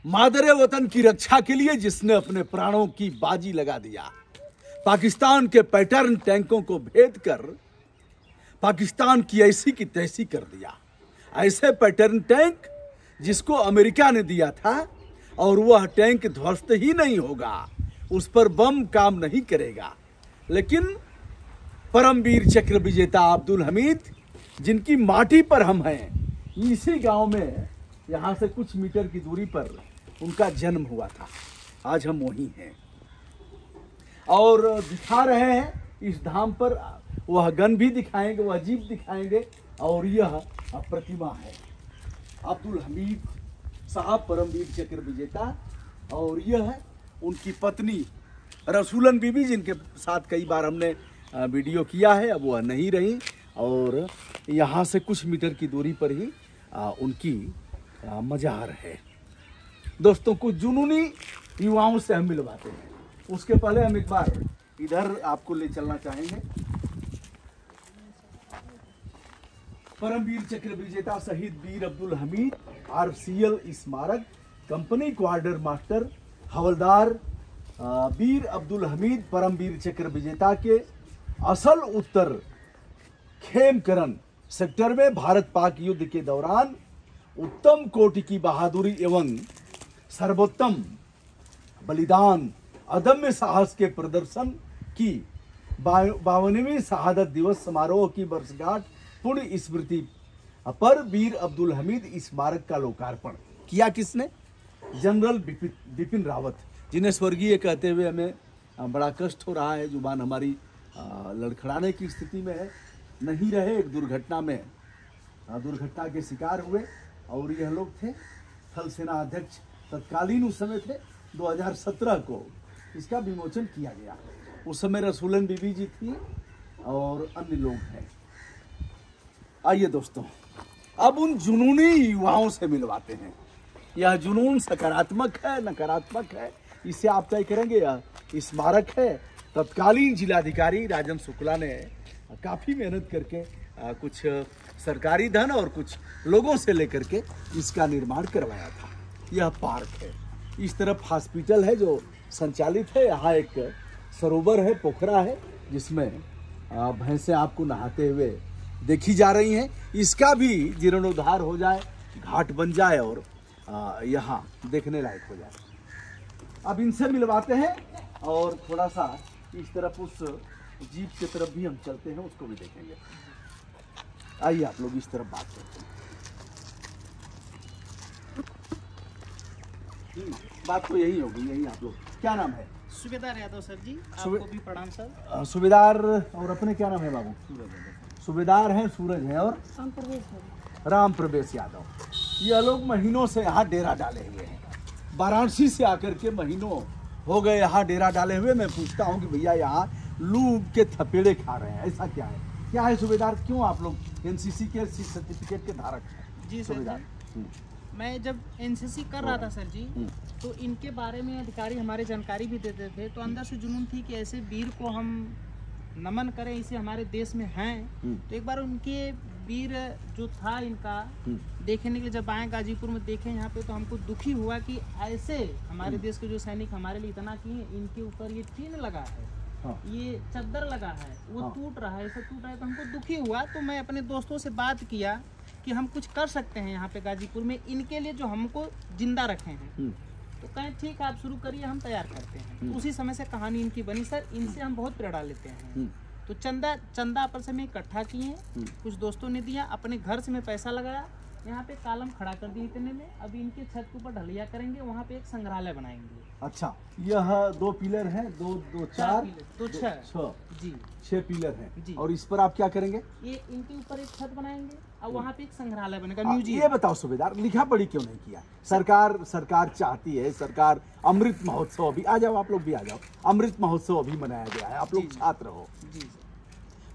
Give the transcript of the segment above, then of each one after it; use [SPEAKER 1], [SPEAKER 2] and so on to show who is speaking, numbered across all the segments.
[SPEAKER 1] मादरे वतन की रक्षा के लिए जिसने अपने प्राणों की बाजी लगा दिया, पाकिस्तान के पैटर्न टैंकों को भेद कर पाकिस्तान की ऐसी की तैसी कर दिया। ऐसे पैटर्न टैंक जिसको अमेरिका ने दिया था, और वह टैंक ध्वस्त ही नहीं होगा, उस पर बम काम नहीं करेगा। लेकिन परमवीर चक्र विजेता अब्दुल हमीद, जिनकी माटी पर हम हैं, इसी गांव में यहाँ से कुछ मीटर की दूरी पर उनका जन्म हुआ था। आज हम वहीं हैं और दिखा रहे हैं इस धाम पर। वह गन भी दिखाएंगे, वह जीप दिखाएंगे, और यह प्रतिमा है अब्दुल हमीद साहब, परमवीर चक्र विजेता। और यह है उनकी पत्नी रसूलन बीबी, जिनके साथ कई बार हमने वीडियो किया है। अब वह नहीं रही, और यहाँ से कुछ मीटर की दूरी पर ही उनकी मजार है। दोस्तों, कुछ जुनूनी युवाओं से हम मिलवाते हैं। उसके पहले हम एक बार इधर आपको ले चलना चाहेंगे। परमवीर चक्र विजेता शहीद वीर अब्दुल हमीद RCL स्मारक, कंपनी क्वार्टर मास्टर हवलदार वीर अब्दुल हमीद परमवीर चक्र विजेता के असल उत्तर खेमकरन सेक्टर में भारत पाक युद्ध के दौरान उत्तम कोटि की बहादुरी एवं सर्वोत्तम बलिदान, अदम्य साहस के प्रदर्शन की 52वीं शहादत दिवस समारोह की वर्षगांठ पुण्य स्मृति पर वीर अब्दुल हमीद स्मारक का लोकार्पण किया। किसने? जनरल बिपिन रावत, जिन्हें स्वर्गीय कहते हुए हमें बड़ा कष्ट हो रहा है। जुबान हमारी लड़खड़ाने की स्थिति में है। नहीं रहे, एक दुर्घटना के शिकार हुए। और यह लोग थे थल सेना अध्यक्ष तत्कालीन उस समय थे। 2017 को इसका विमोचन किया गया। उस समय रसूलन बीबी जी थी और अन्य लोग हैं। आइए दोस्तों, अब उन जुनूनी युवाओं से मिलवाते हैं। यह जुनून सकारात्मक है, नकारात्मक है, इसे आप तय करेंगे। यह स्मारक है। तत्कालीन जिलाधिकारी राजन शुक्ला ने काफ़ी मेहनत करके कुछ सरकारी धन और कुछ लोगों से लेकर के इसका निर्माण करवाया था। यह पार्क है। इस तरफ हॉस्पिटल है जो संचालित है। यहाँ एक सरोवर है, पोखरा है, जिसमें भैंसें आपको नहाते हुए देखी जा रही हैं। इसका भी जीर्णोद्धार हो जाए, घाट बन जाए और यहाँ देखने लायक हो जाए। अब इनसे मिलवाते हैं और थोड़ा सा इस तरफ उस जीप की तरफ भी हम चलते हैं, उसको भी देखेंगे। आइए आप लोग इस तरफ बात करते हैं। बात तो यही होगी, यही आप लोग। क्या नाम है?
[SPEAKER 2] सूबेदार यादव सर जी, आपको भी प्रणाम सर।
[SPEAKER 1] सूबेदार, और अपने क्या नाम है बाबू? सूबेदार हैं, सूरज हैं, और राम प्रवेश यादव। ये लोग महीनों से यहाँ डेरा डाले हुए हैं। वाराणसी से आकर के महीनों हो गए यहाँ डेरा डाले हुए। मैं पूछता हूँ कि भैया यहाँ लूट के थपेड़े खा रहे हैं, ऐसा क्या है? क्या है सूबेदार, क्यों आप लोग NCC के सर्टिफिकेट के धारक हैं?
[SPEAKER 2] जी सूबेदार, मैं जब NCC कर रहा था सर जी, तो इनके बारे में अधिकारी हमारे जानकारी भी देते थे। तो अंदर से जुनून थी कि ऐसे वीर को हम नमन करें, इसे हमारे देश में हैं। तो एक बार उनके वीर जो था इनका देखने के लिए जब आए गाजीपुर में, देखे यहाँ पे, तो हमको दुखी हुआ कि ऐसे हमारे देश के जो सैनिक हमारे लिए इतना किए, इनके ऊपर ये टीन लगा है, ये चद्दर लगा है, वो टूट रहा है, ऐसा टूट रहा है। तो हमको दुखी हुआ। तो मैं अपने दोस्तों से बात किया कि हम कुछ कर सकते हैं यहाँ पे गाजीपुर में इनके लिए, जो हमको जिंदा रखे हैं। तो कहें ठीक है, आप शुरू करिए, हम तैयार करते हैं। तो उसी समय से कहानी इनकी बनी सर। इनसे हम बहुत प्रेरणा लेते हैं। तो चंदा आपस में इकट्ठा किए, कुछ दोस्तों ने दिया, अपने घर से मैं पैसा लगाया, यहाँ पे कालम खड़ा कर दिए इतने में। अभी इनके छत के ऊपर ढलैया करेंगे, वहाँ पे एक संग्रहालय बनाएंगे।
[SPEAKER 1] अच्छा, यह 2 पिलर हैं, 2 4
[SPEAKER 2] तो 6 जी,
[SPEAKER 1] 6 पिलर हैं
[SPEAKER 2] जी।
[SPEAKER 1] और इस पर आप क्या करेंगे?
[SPEAKER 2] ये इनके ऊपर एक छत बनाएंगे और वहाँ पे एक संग्रहालय बनेगा,
[SPEAKER 1] म्यूजियम। ये बताओ सूबेदार, लिखा पढ़ी क्यों नहीं किया? सरकार चाहती है, सरकार अमृत महोत्सव अभी, आ जाओ आप लोग भी आ जाओ, अमृत महोत्सव अभी मनाया गया है, आप लोग छात्र हो,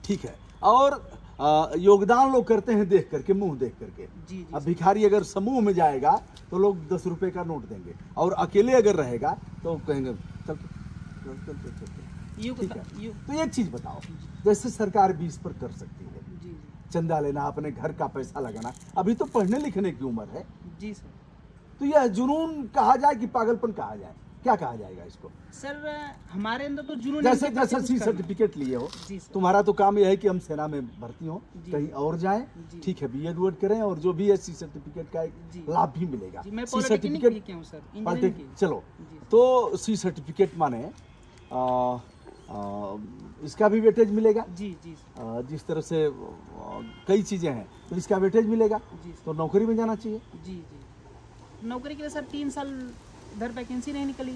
[SPEAKER 1] ठीक है। और योगदान लोग करते हैं देख करके, मुंह देख करके। अब भिखारी अगर समूह में जाएगा तो लोग 10 रुपए का नोट देंगे, और अकेले अगर रहेगा तो कहेंगे चल। तो एक चीज बताओ, जैसे सरकार भी इस पर कर सकती है, चंदा लेना, अपने घर का पैसा लगाना। अभी तो पढ़ने लिखने की उम्र है
[SPEAKER 2] जी सर।
[SPEAKER 1] तो यह जुनून कहा जाए कि पागलपन कहा जाए, क्या कहा जाएगा इसको?
[SPEAKER 2] सर हमारे अंदर तो जुनून
[SPEAKER 1] जैसे
[SPEAKER 2] नहीं है,
[SPEAKER 1] जैसे
[SPEAKER 2] कुछ
[SPEAKER 1] सी
[SPEAKER 2] करना।
[SPEAKER 1] सर्टिफिकेट लिए हो,
[SPEAKER 2] जी सर।
[SPEAKER 1] तुम्हारा तो काम यह है कि हम सेना में भर्ती हो,
[SPEAKER 2] जी।
[SPEAKER 1] कहीं और जाएं,
[SPEAKER 2] जी।
[SPEAKER 1] ठीक है, बीएड वोड करें और जो भी है सी सर्टिफिकेट का
[SPEAKER 2] जी।
[SPEAKER 1] एक लाभ भी मिलेगा।
[SPEAKER 2] जी, मैं
[SPEAKER 1] सी
[SPEAKER 2] पॉलिटेक्निक
[SPEAKER 1] सर्टिफिकेट
[SPEAKER 2] भी किया हूँ सर, इंजीनियरिंग की।
[SPEAKER 1] चलो,
[SPEAKER 2] जी सर।
[SPEAKER 1] तो सी सर्टिफिकेट माने इसका भी वेटेज मिलेगा।
[SPEAKER 2] जी जी सर।
[SPEAKER 1] जिस तरह से कई चीजें हैं तो इसका वेटेज मिलेगा,
[SPEAKER 2] जी सर।
[SPEAKER 1] तो नौकरी में जाना चाहिए।
[SPEAKER 2] जी जी, नौकरी के लिए सर 3 साल इधर वैकेंसी नहीं निकली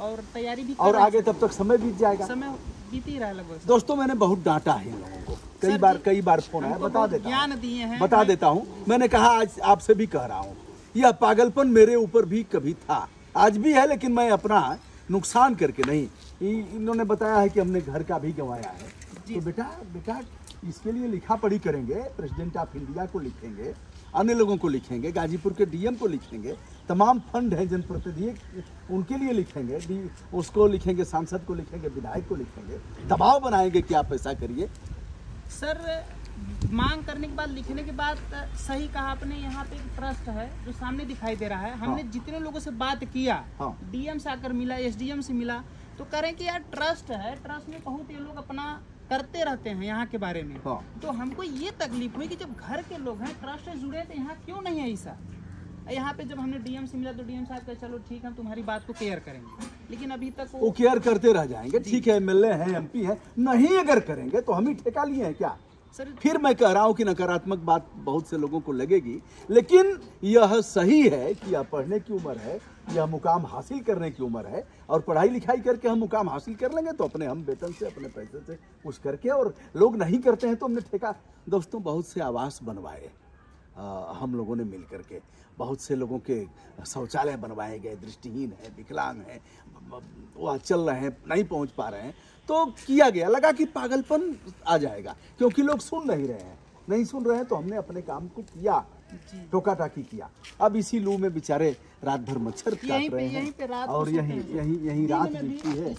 [SPEAKER 2] और तैयारी भी कर
[SPEAKER 1] और
[SPEAKER 2] रहे हैं
[SPEAKER 1] आगे
[SPEAKER 2] सर।
[SPEAKER 1] तब तक समय बीत जाएगा।
[SPEAKER 2] समय बीत ही रहा है लगभग सर।
[SPEAKER 1] दोस्तों मैंने बहुत डांटा है इन लोगों को,
[SPEAKER 2] सर
[SPEAKER 1] कई बार फोन आया,
[SPEAKER 2] हमको
[SPEAKER 1] बता
[SPEAKER 2] बहुत
[SPEAKER 1] देता
[SPEAKER 2] ज्ञान
[SPEAKER 1] हूं,
[SPEAKER 2] दिए हैं।
[SPEAKER 1] बता देता हूं। मैंने कहा आज आपसे भी कह रहा हूं, यह पागलपन मेरे ऊपर भी कभी था, आज भी है, लेकिन मैं अपना नुकसान करके नहीं। इन्होंने बताया है कि हमने घर का भी गंवाया है, तो बेटा इसके लिए लिखा पढ़ी करेंगे, प्रेसिडेंट ऑफ इंडिया को लिखेंगे, अन्य लोगों को लिखेंगे, गाजीपुर के डीएम को लिखेंगे, तमाम फंड हैं जनप्रतिनिधि उनके लिए लिखेंगे, उसको लिखेंगे, सांसद को लिखेंगे, विधायक को लिखेंगे, दबाव बनाएंगे कि आप ऐसा करिए।
[SPEAKER 2] सर मांग करने के बाद, लिखने के बाद, सही कहा आपने, यहाँ पे एक ट्रस्ट है जो सामने दिखाई दे रहा है। हमने जितने लोगों से बात किया, डीएम से आकर मिला, एसडीएम से मिला, तो कह रहे हैं कि यार ट्रस्ट है, ट्रस्ट में बहुत ये लोग अपना करते रहते हैं यहाँ के बारे में। तो हमको ये तकलीफ हुई कि जब घर के लोग हैं, ट्रस्ट से जुड़े, तो यहाँ क्यों नहीं है ऐसा। यहाँ पे जब हमने डीएम से मिला तो डीएम साहब कहे चलो ठीक है, हम तुम्हारी बात को केयर करेंगे, लेकिन अभी तक
[SPEAKER 1] वो केयर करते रह जाएंगे। ठीक है, एमएलए हैं, एमपी हैं, नहीं अगर करेंगे तो हम ही ठेका लिए हैं क्या?
[SPEAKER 2] सर
[SPEAKER 1] फिर मैं कह रहा हूं कि नकारात्मक बात बहुत से लोगों को लगेगी, लेकिन यह सही है कि यह पढ़ने की उम्र है, यह मुकाम हासिल करने की उम्र है, और पढ़ाई लिखाई करके हम मुकाम हासिल कर लेंगे तो अपने हम वेतन से, अपने पैसे से कुछ करके, और लोग नहीं करते हैं तो हमने ठेका। दोस्तों बहुत से आवास बनवाए हम लोगों ने मिल करके, बहुत से लोगों के शौचालय बनवाए गए, दृष्टिहीन है, विकलांग हैं, वो चल रहे हैं, नहीं पहुंच पा रहे हैं, तो किया गया। लगा कि पागलपन आ जाएगा क्योंकि लोग सुन नहीं रहे हैं, नहीं सुन रहे हैं, तो हमने अपने काम को किया, टोका टाकी किया। अब इसी लू में बेचारे रात भर मच्छर काट रहे हैं और यहीं रात बीतती है।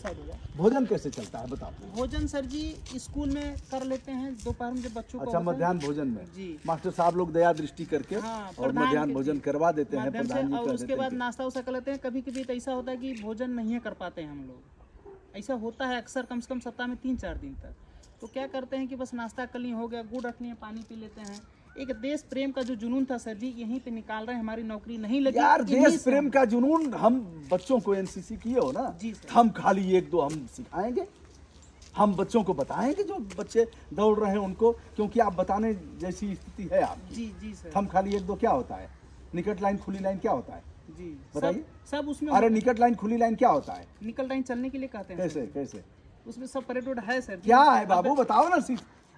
[SPEAKER 1] भोजन कैसे चलता है बताओ?
[SPEAKER 2] भोजन सर जी स्कूल में कर लेते हैं, दोपहर में जब बच्चों को।
[SPEAKER 1] अच्छा, मध्याह्न भोजन में
[SPEAKER 2] जी
[SPEAKER 1] मास्टर साहब लोग दया दृष्टि करके और मध्याह्न भोजन करवा देते हैं, प्रधान जी,
[SPEAKER 2] और उसके बाद नाश्ता उसा कर लेते हैं। कभी कभी तो ऐसा होता है कि भोजन नहीं कर पाते हैं हम लोग, ऐसा होता है अक्सर, कम से कम सप्ताह में 3-4 दिन तक। तो क्या करते हैं कि बस नाश्ता कर लिए, हो गया, गुड़ रख लिए, पानी पी लेते हैं। एक देश प्रेम का जो जुनून था सर जी, यहीं पे निकाल रहे हैं। हमारी नौकरी नहीं लगी
[SPEAKER 1] यार, देश प्रेम का जुनून। हम बच्चों को एनसीसी किए हो ना, हम खाली 1-2 हम सिखाएंगे, हम बच्चों को बताएंगे, जो बच्चे दौड़ रहे हैं उनको, क्योंकि आप बताने जैसी स्थिति है आप।
[SPEAKER 2] जी सर।
[SPEAKER 1] हम खाली 1-2 क्या होता है, निकट लाइन खुली लाइन क्या होता है
[SPEAKER 2] जी
[SPEAKER 1] बताइए?
[SPEAKER 2] सब उसमें।
[SPEAKER 1] अरे निकट लाइन खुली लाइन क्या होता है?
[SPEAKER 2] निकल लाइन चलने के लिए कहते हैं।
[SPEAKER 1] कैसे
[SPEAKER 2] उसमें सब परेड है सर।
[SPEAKER 1] क्या है बाबू, बताओ ना।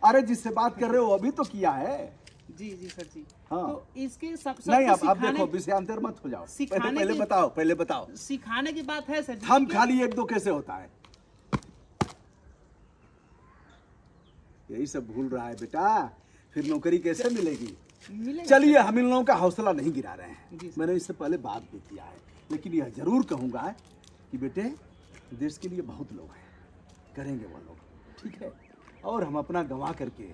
[SPEAKER 1] अरे जिससे बात कर रहे हो अभी तो किया है।
[SPEAKER 2] जी सर जी।
[SPEAKER 1] हाँ।
[SPEAKER 2] तो इसके सब
[SPEAKER 1] नहीं, अब देखो, विषयांतर मत हो जाओ, पहले बताओ
[SPEAKER 2] सिखाने की बात है सर जी।
[SPEAKER 1] हम खाली 1-2 कैसे होता है? यही सब भूल रहा है बेटा, फिर नौकरी कैसे मिलेगी? चलिए, हम इन लोगों का हौसला नहीं गिरा रहे हैं, मैंने इससे पहले बात भी किया है, लेकिन यह जरूर कहूंगा कि बेटे देश के लिए बहुत लोग हैं, करेंगे वो लोग, ठीक है, और हम अपना गंवा करके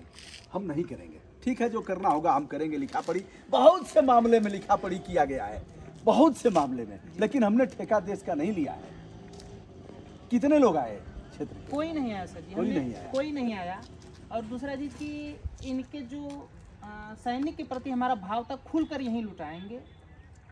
[SPEAKER 1] हम नहीं करेंगे। ठीक है, जो करना होगा हम करेंगे। लिखा पढ़ी बहुत से मामले में लिखा पढ़ी किया गया है, बहुत से मामले में, लेकिन हमने ठेका देश का नहीं लिया है। कितने लोग आए क्षेत्र के?
[SPEAKER 2] कोई नहीं आया सर जी, कोई नहीं आया। और दूसरा चीज कि इनके जो सैनिक के प्रति हमारा भाव था, खुलकर यहीं लुटाएंगे,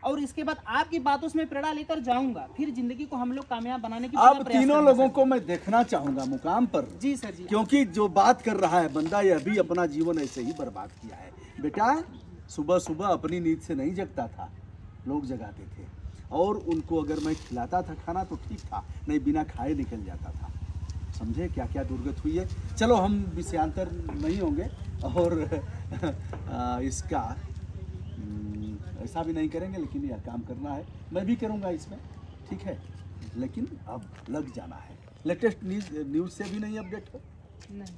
[SPEAKER 2] और इसके बाद आपकी बातों से मैं प्रेरणा लेकर जाऊंगा, फिर जिंदगी को हम लोग कामयाब बनाने की।
[SPEAKER 1] अब तीनों लोगों को मैं देखना चाहूंगा मुकाम पर।
[SPEAKER 2] जी सर जी।
[SPEAKER 1] क्योंकि जो बात कर रहा है बंदा, यह भी अपना जीवन ऐसे ही बर्बाद किया है। बेटा सुबह सुबह अपनी नींद से नहीं जगता था, लोग जगाते थे, और उनको अगर मैं खिलाता था खाना तो ठीक था, नहीं बिना खाए निकल जाता था। समझे क्या क्या दुर्गत हुई है? चलो, हम विषयांतर नहीं होंगे और इसका ऐसा भी नहीं करेंगे, लेकिन यह काम करना है, मैं भी करूंगा इसमें, ठीक है, लेकिन अब लग जाना है। लेटेस्ट न्यूज़ से भी नहीं अपडेट हो,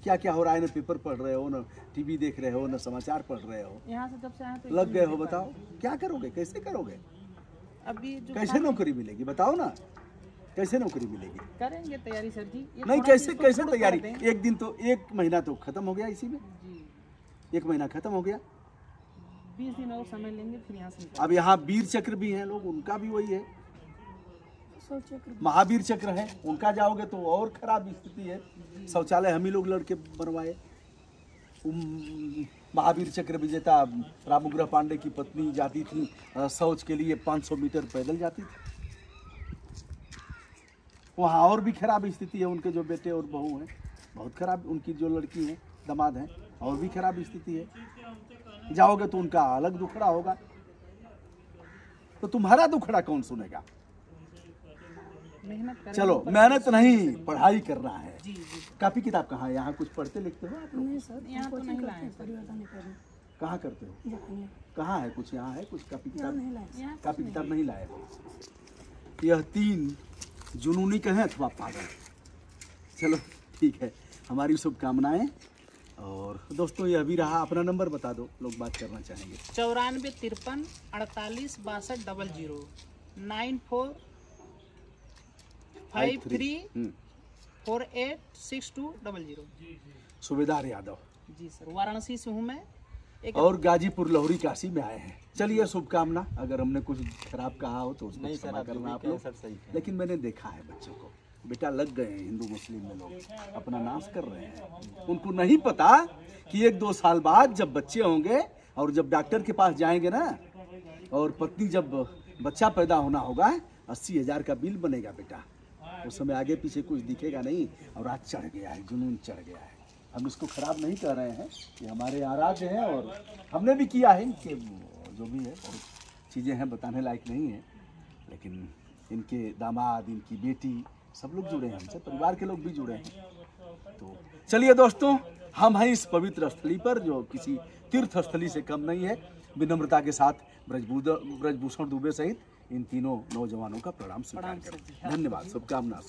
[SPEAKER 1] क्या क्या हो रहा है, ना पेपर पढ़ रहे हो, ना टीवी देख रहे हो, ना समाचार पढ़ रहे हो,
[SPEAKER 2] यहाँ से जब से आए तो
[SPEAKER 1] लग गए हो। बताओ क्या करोगे, कैसे करोगे?
[SPEAKER 2] अभी
[SPEAKER 1] कैसे नौकरी मिलेगी बताओ ना, कैसे नौकरी मिलेगी?
[SPEAKER 2] करेंगे तैयारी सर जी।
[SPEAKER 1] नहीं, कैसे तैयारी? एक दिन तो, 1 महीना तो खत्म हो गया इसी में, 1 महीना खत्म हो गया,
[SPEAKER 2] 20 दिन और समय लेंगे, फिर यहाँ से
[SPEAKER 1] अब यहाँ वीर चक्र भी हैं लोग, उनका भी वही है, महावीर चक्र है, उनका जाओगे तो और खराब स्थिति है। शौचालय हम ही लोग लड़के बनवाए। महावीर चक्र विजेता रामउग्रह पांडे की पत्नी जाती थी शौच के लिए 500 मीटर पैदल जाती थी। वहाँ और भी खराब स्थिति है, उनके जो बेटे और बहू हैं बहुत खराब, उनकी जो लड़की है दामाद हैं और भी खराब स्थिति है। जाओगे तो उनका अलग दुखड़ा होगा, तो तुम्हारा दुखड़ा कौन सुनेगा?
[SPEAKER 2] मेहनत करें।
[SPEAKER 1] चलो मेहनत नहीं, पढ़ाई करना है।
[SPEAKER 2] जी जी।
[SPEAKER 1] कापी किताब कहाँ है? यहाँ कुछ पढ़ते लिखते हो आप लोग?
[SPEAKER 3] नहीं सर,
[SPEAKER 2] यहाँ तो नहीं लाए सर।
[SPEAKER 1] कहाँ करते हो?
[SPEAKER 3] जापानी
[SPEAKER 1] कहाँ है कुछ? यहाँ है कुछ कापी
[SPEAKER 3] यहाँ
[SPEAKER 1] किताब?
[SPEAKER 3] नहीं लाए।
[SPEAKER 2] यहाँ
[SPEAKER 1] कापी किताब नहीं लाए। यह 3 जुनूनी कहें अथवा पागल। चलो ठीक है, हमारी शुभकामनाएं। और दोस्तों ये अभी रहा, अपना नंबर बता दो, लोग बात करना चाहेंगे।
[SPEAKER 2] 94 53 48 62 00 94 53 48 62 00।
[SPEAKER 1] सूबेदार यादव
[SPEAKER 2] जी सर, वाराणसी से हूँ मैं। एक
[SPEAKER 1] और गाजीपुर लोहरी काशी में आए हैं। चलिए शुभकामना। अगर हमने कुछ खराब कहा हो तो उसको क्षमा करना आप लोग। लेकिन मैंने देखा है बच्चों को, बेटा लग गए हैं हिंदू मुस्लिम में, लोग अपना नाश कर रहे हैं। उनको नहीं पता कि 1-2 साल बाद जब बच्चे होंगे और जब डॉक्टर के पास जाएंगे ना, और पत्नी जब बच्चा पैदा होना होगा, 80,000 का बिल बनेगा बेटा। उस समय आगे पीछे कुछ दिखेगा नहीं। और आज चढ़ गया है, जुनून चढ़ गया है। हम इसको खराब नहीं कर रहे हैं, ये हमारे आराध्य हैं और हमने भी किया है। इनके जो भी है और चीज़ें हैं बताने लायक नहीं है, लेकिन इनके दामाद, इनकी बेटी, सब लोग जुड़े हैं हमसे, परिवार के लोग भी जुड़े हैं। तो चलिए दोस्तों, हम हैं इस पवित्र स्थली पर जो किसी तीर्थ स्थली से कम नहीं है। विनम्रता के साथ ब्रजभूषण दुबे सहित इन तीनों नौजवानों का प्रणाम स्वीकार करें। धन्यवाद। शुभकामना।